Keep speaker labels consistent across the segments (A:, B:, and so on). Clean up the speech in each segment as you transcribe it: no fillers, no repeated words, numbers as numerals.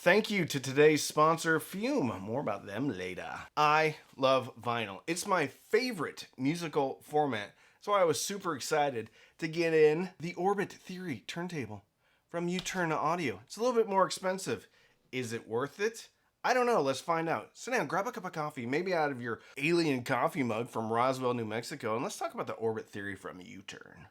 A: Thank you to today's sponsor, Fume. More about them later. I love vinyl. It's my favorite musical format. So I was super excited to get in the Orbit Theory turntable from Uturn Audio. It's a little bit more expensive. Is it worth it? I don't know. Let's find out. Sit down, grab a cup of coffee, maybe out of your alien coffee mug from Roswell, New Mexico, and let's talk about the Orbit Theory from Uturn.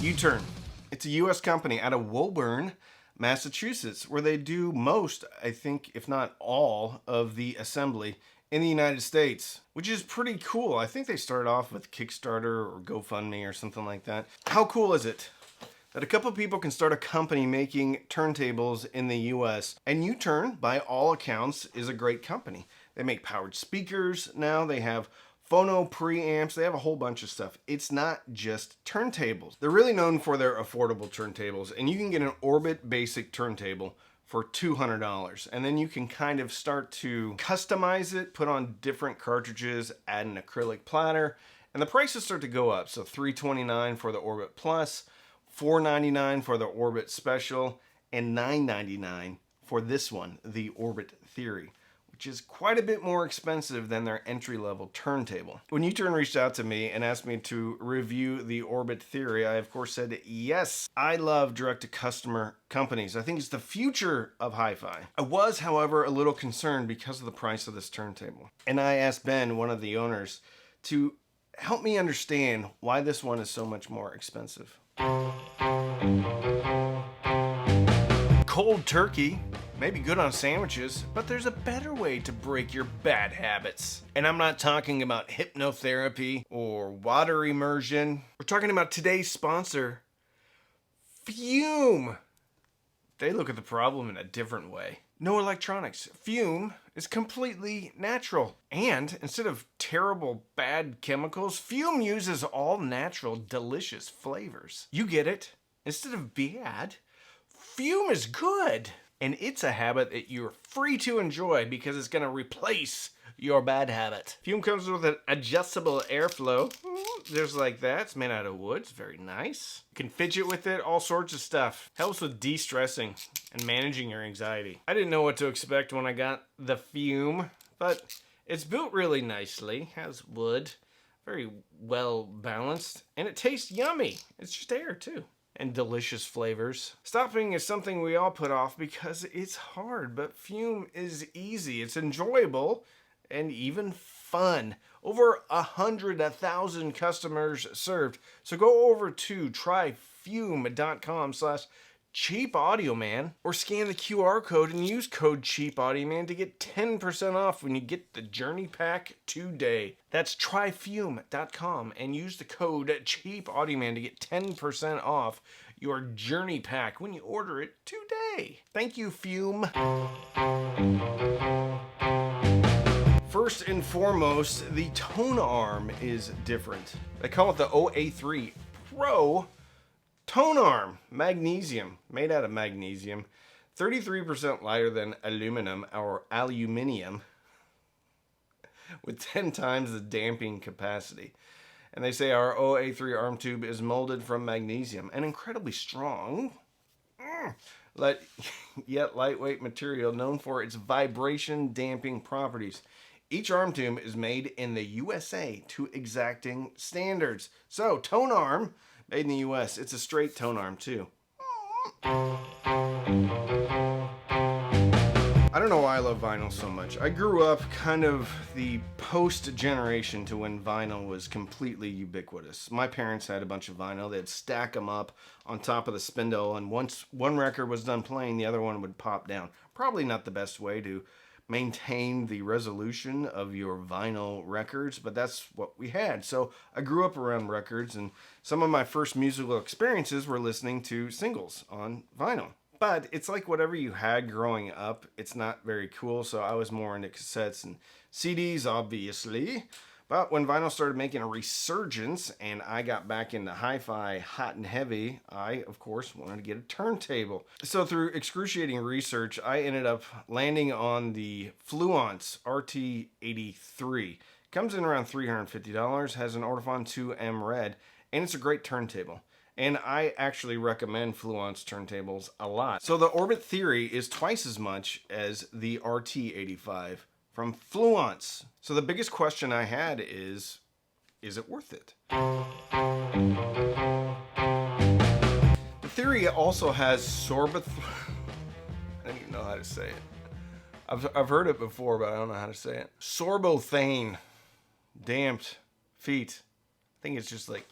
A: Uturn. It's a U.S. company out of Woburn, Massachusetts, where they do most, I think, if not all, of the assembly in the United States, which is pretty cool. I think they started off with Kickstarter or GoFundMe or something like that. How cool is it that a couple people can start a company making turntables in the U.S.? And Uturn, by all accounts, is a great company. They make powered speakers now. They have phono preamps. They have a whole bunch of stuff. It's not just turntables. They're really known for their affordable turntables, and you can get an Orbit basic turntable for $200. And then you can kind of start to customize it, put on different cartridges, add an acrylic platter, and the prices start to go up. So $329 for the Orbit Plus, $499 for the Orbit Special, and $999 for this one, the Orbit Theory, which is quite a bit more expensive than their entry-level turntable. When Uturn reached out to me and asked me to review the Orbit Theory, I of course said yes. I love direct-to-customer companies. I think it's the future of hi-fi. I was, however, a little concerned because of the price of this turntable. And I asked Ben, one of the owners, to help me understand why this one is so much more expensive. Cold turkey may be good on sandwiches, but there's a better way to break your bad habits. And I'm not talking about hypnotherapy or water immersion. We're talking about today's sponsor, Fume. They look at the problem in a different way. No electronics. Fume is completely natural. And instead of terrible, bad chemicals, Fume uses all natural, delicious flavors. You get it? Instead of bad, Fume is good. And it's a habit that you're free to enjoy because it's going to replace your bad habit. Fume comes with an adjustable airflow. There's like that. It's made out of wood. It's very nice. You can fidget with it, all sorts of stuff. Helps with de-stressing and managing your anxiety. I didn't know what to expect when I got the Fume, but it's built really nicely. Has wood, very well balanced, and it tastes yummy. It's just air too. And delicious flavors. Stopping is something we all put off because it's hard, but Fume is easy. It's enjoyable and even fun. Over 1,000 customers served. So go over to tryfume.com/cheapaudioman or scan the QR code and use code cheapaudioman to get 10% off when you get the Journey Pack today. That's tryfume.com and use the code cheapaudioman to get 10% off your Journey Pack when you order it today. Thank you, Fume. First and foremost, the tone arm is different. They call it the OA3 Pro Tone Arm. Magnesium, made out of magnesium, 33% lighter than aluminum, with 10 times the damping capacity. And they say our OA3 arm tube is molded from magnesium, an incredibly strong, yet lightweight material known for its vibration damping properties. Each arm tube is made in the USA to exacting standards. So, tone arm, made in the US. It's a straight tone arm too. I don't know why I love vinyl so much. I grew up kind of the post-generation to when vinyl was completely ubiquitous. My parents had a bunch of vinyl. They'd stack them up on top of the spindle, and once one record was done playing, the other one would pop down. Probably not the best way to maintain the resolution of your vinyl records, but that's what we had. So I grew up around records, and some of my first musical experiences were listening to singles on vinyl. But it's like whatever you had growing up, it's not very cool, so I was more into cassettes and CDs, obviously. But when vinyl started making a resurgence and I got back into hi-fi hot and heavy, I, of course, wanted to get a turntable. So through excruciating research, I ended up landing on the Fluence RT83. Comes in around $350, has an Ortofon 2M red, and it's a great turntable. And I actually recommend Fluence turntables a lot. So the Orbit Theory is twice as much as the RT85 from Fluence. So the biggest question I had is it worth it? The Theory also has I don't even know how to say it. I've heard it before, but I don't know how to say it. Sorbothane damped feet. I think it's just like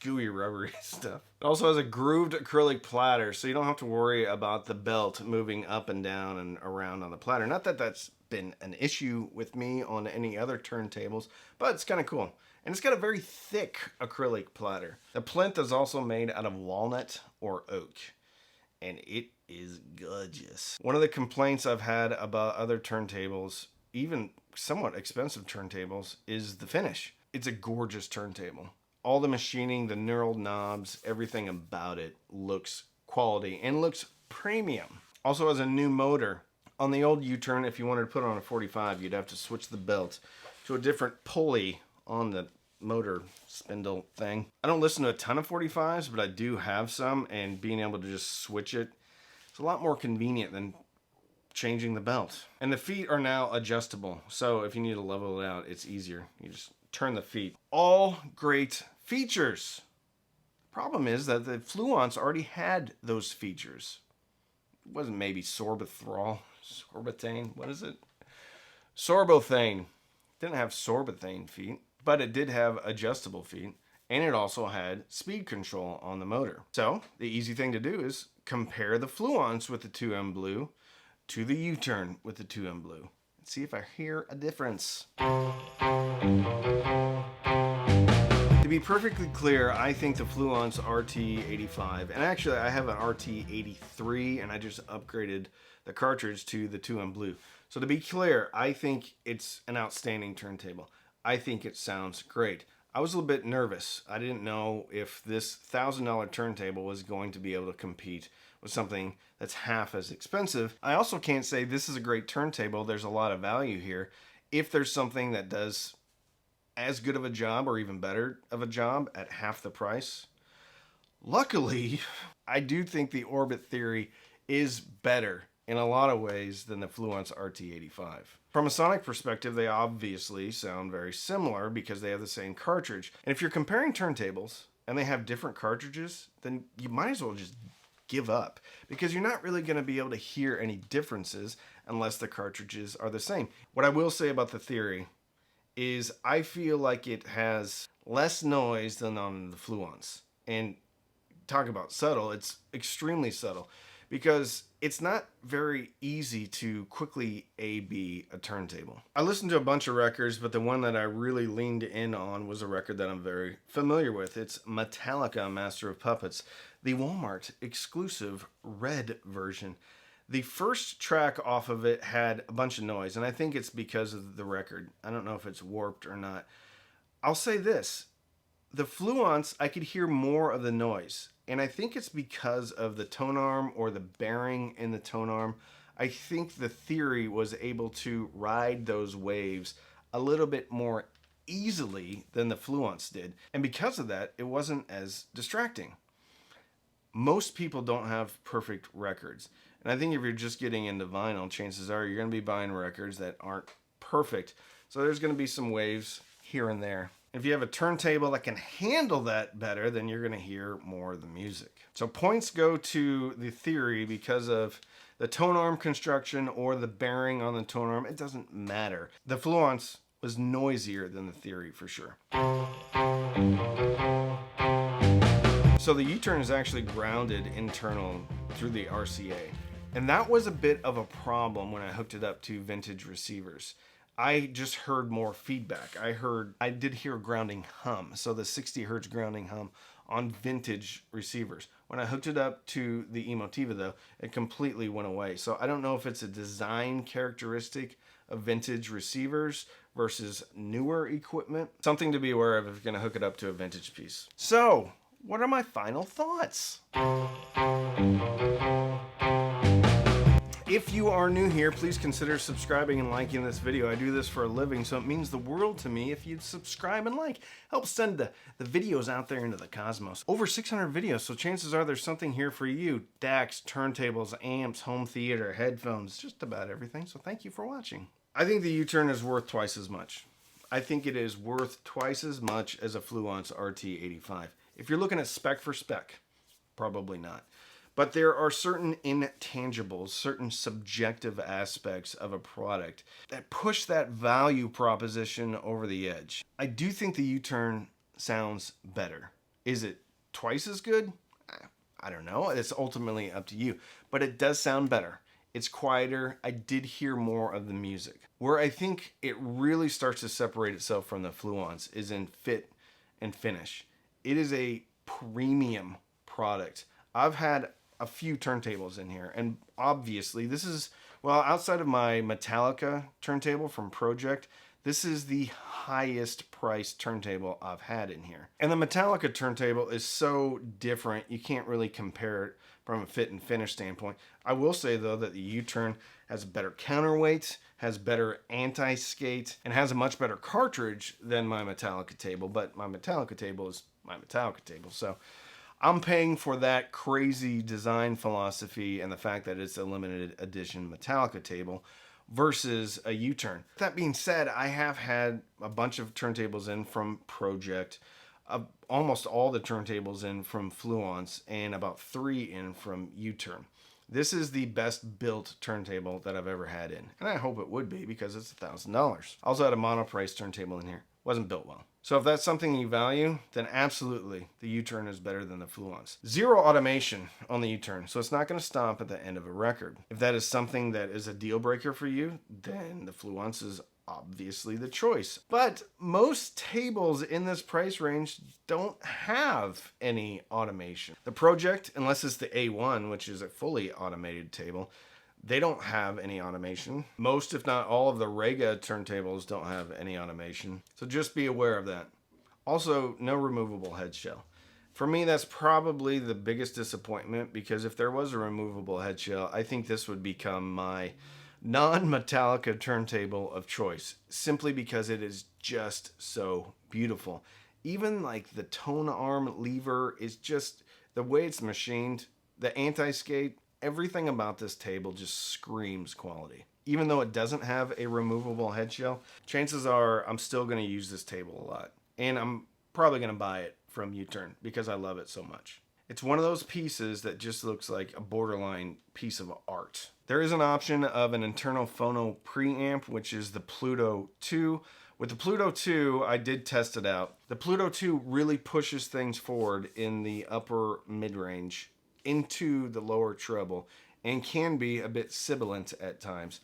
A: gooey rubbery stuff. It also has a grooved acrylic platter, so you don't have to worry about the belt moving up and down and around on the platter. Not that that's been an issue with me on any other turntables, but it's kind of cool. And it's got a very thick acrylic platter. The plinth is also made out of walnut or oak, and it is gorgeous. One of the complaints I've had about other turntables, even somewhat expensive turntables, is the finish. It's a gorgeous turntable. All the machining, the knurled knobs, everything about it looks quality and looks premium. Also has a new motor. On the old Uturn, if you wanted to put on a 45, you'd have to switch the belt to a different pulley on the motor spindle thing. I don't listen to a ton of 45s, but I do have some, and being able to just switch it, it's a lot more convenient than changing the belt. And the feet are now adjustable, so if you need to level it out, it's easier. You just turn the feet. All great features. Problem is that the Fluence already had those features. It wasn't maybe sorbothane, what is it? Sorbothane. Didn't have sorbothane feet, but it did have adjustable feet, and it also had speed control on the motor. So the easy thing to do is compare the Fluence with the 2M Blue to the Uturn with the 2M Blue. See if I hear a difference. To be perfectly clear, I think the Fluence RT85, and actually I have an RT83 and I just upgraded the cartridge to the 2M Blue. So to be clear, I think it's an outstanding turntable. I think it sounds great. I was a little bit nervous. I didn't know if this $1,000 turntable was going to be able to compete with something that's half as expensive. I also can't say this is a great turntable. There's a lot of value here. If there's something that does as good of a job or even better of a job at half the price. Luckily, I do think the Orbit Theory is better in a lot of ways than the Fluence RT85. From a sonic perspective, they obviously sound very similar because they have the same cartridge. And if you're comparing turntables and they have different cartridges, then you might as well just give up, because you're not really going to be able to hear any differences unless the cartridges are the same. What I will say about the Theory is I feel like it has less noise than on the Fluence. And talk about subtle, it's extremely subtle, because it's not very easy to quickly A-B a turntable. I listened to a bunch of records, but the one that I really leaned in on was a record that I'm very familiar with. It's Metallica, Master of Puppets, the Walmart exclusive red version. The first track off of it had a bunch of noise, and I think it's because of the record. I don't know if it's warped or not. I'll say this. The Fluence, I could hear more of the noise, and I think it's because of the tone arm or the bearing in the tone arm. I think the Theory was able to ride those waves a little bit more easily than the Fluence did, and because of that, it wasn't as distracting. Most people don't have perfect records. And I think if you're just getting into vinyl, chances are you're going to be buying records that aren't perfect. So there's going to be some waves here and there. If you have a turntable that can handle that better, then you're going to hear more of the music. So points go to the Theory because of the tone arm construction or the bearing on the tone arm. It doesn't matter. The Fluence was noisier than the Theory for sure. So the Uturn is actually grounded internal through the RCA. And that was a bit of a problem when I hooked it up to vintage receivers. I just heard more feedback. I did hear a grounding hum. So the 60 hertz grounding hum on vintage receivers. When I hooked it up to the Emotiva though, it completely went away. So I don't know if it's a design characteristic of vintage receivers versus newer equipment. Something to be aware of if you're going to hook it up to a vintage piece. So, what are my final thoughts? If you are new here, please consider subscribing and liking this video. I do this for a living, so it means the world to me if you'd subscribe and like. Help send the videos out there into the cosmos. Over 600 videos, so chances are there's something here for you. DACs, turntables, amps, home theater, headphones, just about everything. So thank you for watching. I think the Uturn is worth twice as much. I think it is worth twice as much as a Fluence RT85. If you're looking at spec for spec, probably not. But there are certain intangibles, certain subjective aspects of a product that push that value proposition over the edge. I do think the Uturn sounds better. Is it twice as good? I don't know. It's ultimately up to you. But it does sound better. It's quieter. I did hear more of the music. Where I think it really starts to separate itself from the Fluence is in fit and finish. It is a premium product. I've had a few turntables in here, and obviously this is, well, outside of my Metallica turntable from Project, this is the highest priced turntable I've had in here. And the Metallica turntable is so different, you can't really compare it from a fit and finish standpoint. I will say though that the Uturn has better counterweight, has better anti-skate, and has a much better cartridge than my Metallica table, but my Metallica table is my Metallica table, so I'm paying for that crazy design philosophy and the fact that it's a limited edition Metallica table versus a Uturn. That being said, I have had a bunch of turntables in from Project, almost all the turntables in from Fluence, and about 3 in from Uturn. This is the best built turntable that I've ever had in, and I hope it would be because it's $1,000. I also had a monoprice turntable in here. Wasn't built well. So if that's something you value, then absolutely the Uturn is better than the Fluence. Zero automation on the Uturn, so it's not going to stop at the end of a record. If that is something that is a deal breaker for you, then the Fluence is obviously the choice. But most tables in this price range don't have any automation. The Project, unless it's the A1, which is a fully automated table, they don't have any automation. Most, if not all, of the Rega turntables don't have any automation. So just be aware of that. Also, no removable head shell. For me, that's probably the biggest disappointment, because if there was a removable head shell, I think this would become my non-Metallica turntable of choice, simply because it is just so beautiful. Even like the tone arm lever is just, the way it's machined, the anti-skate, everything about this table just screams quality. Even though it doesn't have a removable head shell, chances are I'm still going to use this table a lot. And I'm probably going to buy it from Uturn because I love it so much. It's one of those pieces that just looks like a borderline piece of art. There is an option of an internal phono preamp, which is the Pluto 2. With the Pluto 2, I did test it out. The Pluto 2 really pushes things forward in the upper mid-range into the lower treble and can be a bit sibilant at times.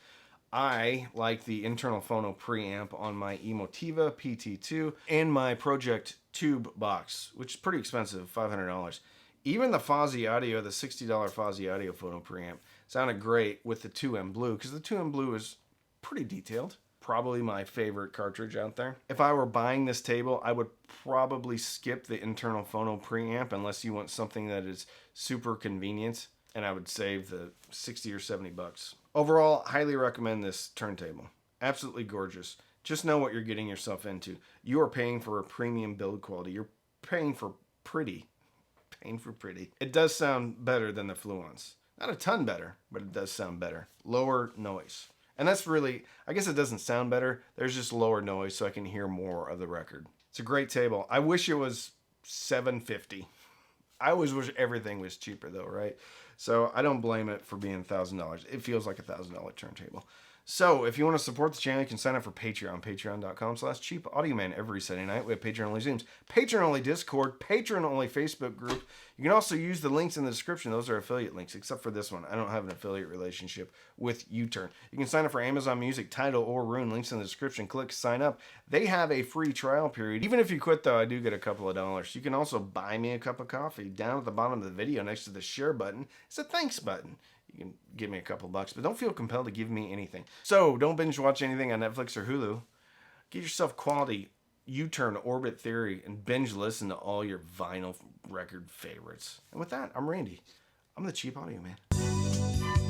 A: I like the internal phono preamp on my Emotiva PT2 and my Project Tube box, which is pretty expensive, $500. Even the Fozzy Audio, the $60 Fozzy Audio phono preamp, sounded great with the 2M Blue, because the 2M Blue is pretty detailed. Probably my favorite cartridge out there. If I were buying this table, I would probably skip the internal phono preamp unless you want something that is super convenient, and I would save the 60 or 70 bucks. Overall, highly recommend this turntable. Absolutely gorgeous. Just know what you're getting yourself into. You are paying for a premium build quality. You're paying for pretty. Paying for pretty. It does sound better than the Fluence. Not a ton better, but it does sound better. Lower noise. And that's really, I guess it doesn't sound better. There's just lower noise so I can hear more of the record. It's a great table. I wish it was $750. I always wish everything was cheaper though, right? So I don't blame it for being $1,000. It feels like a $1,000 turntable. So if you want to support the channel, you can sign up for Patreon, patreon.com/cheapaudioman. Every Sunday night we have Patreon-only Zooms, Patreon-only Discord, Patreon-only Facebook group. You can also use the links in the description. Those are affiliate links, except for this one. I don't have an affiliate relationship with Uturn. You can sign up for Amazon Music, Tidal, or Rune. Links in the description. Click sign up. They have a free trial period. Even if you quit, though, I do get a couple of dollars. You can also buy me a cup of coffee. Down at the bottom of the video next to the share button is a thanks button. You you can give me a couple bucks, but don't feel compelled to give me anything. So don't binge watch anything on Netflix or Hulu. Get yourself quality Uturn Orbit Theory and binge listen to all your vinyl record favorites. And with that, I'm Randy. I'm the Cheap Audio Man.